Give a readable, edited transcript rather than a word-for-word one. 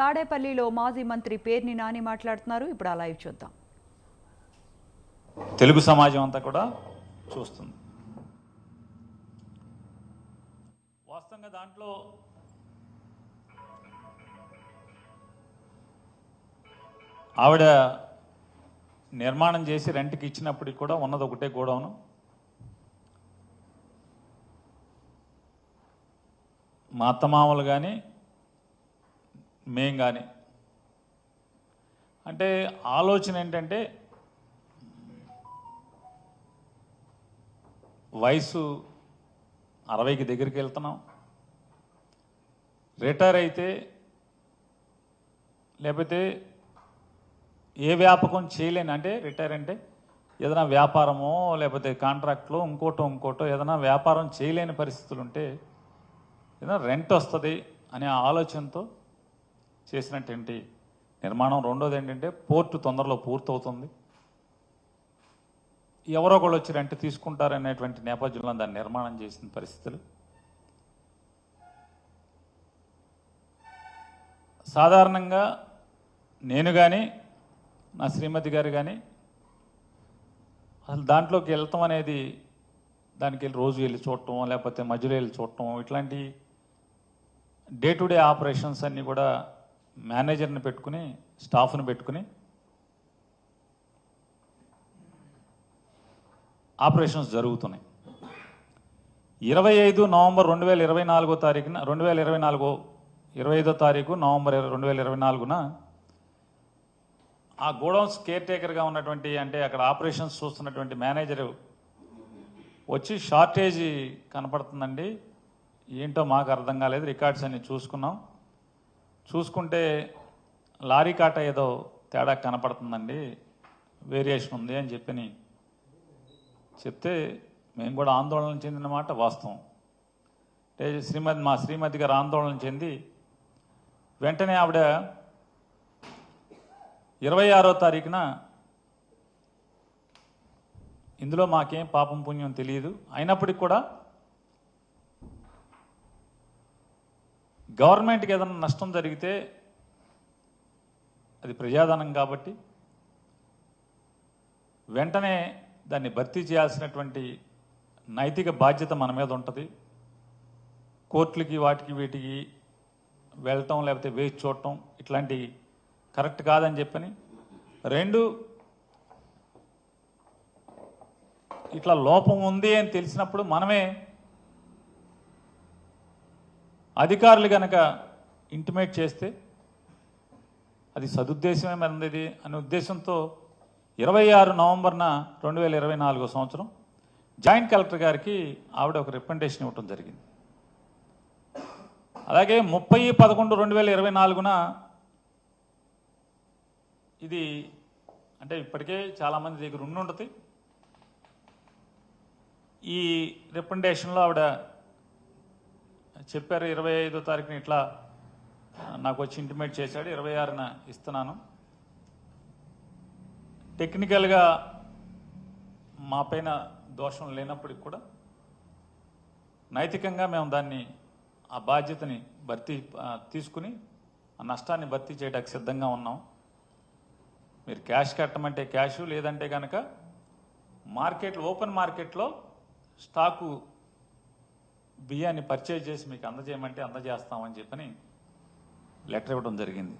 తాడేపల్లిలో మాజీ మంత్రి పేర్ని నాని మాట్లాడుతున్నారు. ఇప్పుడు ఆ లైవ్ చూద్దాం. తెలుగు సమాజం అంతా కూడా చూస్తుంది. వాస్తవంగా దాంట్లో ఆవిడ నిర్మాణం చేసి రెంట్కి ఇచ్చినప్పటికి కూడా ఉన్నది ఒకటే గోడౌను. మా అత్తమామలు కానీ మేం కానీ అంటే ఆలోచన ఏంటంటే వయసు 60కి దగ్గరికి వెళ్తున్నాం. రిటైర్ అయితే లేకపోతే ఏ వ్యాపకం చేయలేని, అంటే రిటైర్ అంటే ఏదైనా వ్యాపారమో లేకపోతే కాంట్రాక్ట్లో ఇంకోటో ఏదైనా వ్యాపారం చేయలేని పరిస్థితులు ఉంటే ఏదైనా రెంట్ వస్తుంది అనే ఆలోచనతో చేసినటువంటి నిర్మాణం. రెండోది ఏంటంటే పోర్టు తొందరలో పూర్తవుతుంది, ఎవరో ఒకళ్ళు వచ్చి రెంట్ తీసుకుంటారనేటువంటి నేపథ్యంలో దాన్ని నిర్మాణం చేసిన పరిస్థితులు. సాధారణంగా నేను కానీ నా శ్రీమతి గారు కానీ అసలు దాంట్లోకి వెళ్తాం అనేది, దానికి వెళ్ళి రోజు వెళ్ళి చూడటం లేకపోతే మధ్యలో వెళ్ళి చూడటం, ఇట్లాంటి డే టు డే ఆపరేషన్స్ అన్నీ కూడా మేనేజర్ని పెట్టుకుని స్టాఫ్ని పెట్టుకుని ఆపరేషన్స్ జరుగుతున్నాయి. 25 నవంబర్ 2024 తారీఖున 25వ తారీఖు నవంబర్ 2024న ఆ గోడౌన్స్ కేర్ టేకర్గా ఉన్నటువంటి, అంటే అక్కడ ఆపరేషన్స్ చూస్తున్నటువంటి మేనేజరు వచ్చి షార్టేజ్ కనపడుతుందండి, ఏంటో మాకు అర్థం కాలేదు, రికార్డ్స్ అన్ని చూసుకున్నాం, చూసుకుంటే లారీ కాట ఏదో తేడా కనపడుతుందండి, వేరియేషన్ ఉంది అని చెప్పని చెప్తే మేము కూడా ఆందోళన చెందిన మాట వాస్తవం. అంటే మా శ్రీమతి గారు ఆందోళన చెంది వెంటనే ఆవిడ 26వ తారీఖున, ఇందులో మాకేం పాపం పుణ్యం తెలియదు, అయినప్పటికీ కూడా గవర్నమెంట్కి ఏదైనా నష్టం జరిగితే అది ప్రజాధనం కాబట్టి వెంటనే దాన్ని భర్తీ చేయాల్సినటువంటి నైతిక బాధ్యత మన మీద ఉంటుంది. కోర్టులకి వాటికి వీటికి వెళ్ళటం లేకపోతే వేచి చూడటం ఇట్లాంటి కరెక్ట్ కాదని చెప్పని, 2 ఇట్లా లోపం ఉంది అని తెలిసినప్పుడు మనమే అధికారులు కనుక ఇంటిమేట్ చేస్తే అది సదుద్దేశమే మంది అనే ఉద్దేశంతో 26 నవంబర్న 2024 సంవత్సరం జాయింట్ కలెక్టర్ గారికి ఆవిడ ఒక రికమెండేషన్ ఇవ్వటం జరిగింది. అలాగే 30/11/2024న ఇది, అంటే ఇప్పటికే చాలామంది దగ్గర ఉండుంటుంది, ఈ రికమెండేషన్లో ఆవిడ చెప్పారు 25వ తారీఖున ఇట్లా నాకు వచ్చి ఇంటిమేట్ చేశాడు, 26న ఇస్తున్నాను, టెక్నికల్గా మా పైన దోషం లేనప్పటికి కూడా నైతికంగా మేము దాన్ని ఆ బాధ్యతని తీసుకుని ఆ నష్టాన్ని భర్తీ చేయడానికి సిద్ధంగా ఉన్నాం. మీరు క్యాష్ కట్టమంటే క్యాషు, లేదంటే కనుక మార్కెట్లో ఓపెన్ మార్కెట్లో స్టాకు బియ్యాన్ని పర్చేజ్ చేసి మీకు అందజేయమంటే అందజేస్తామని చెప్పని లెటర్ ఇవ్వడం జరిగింది.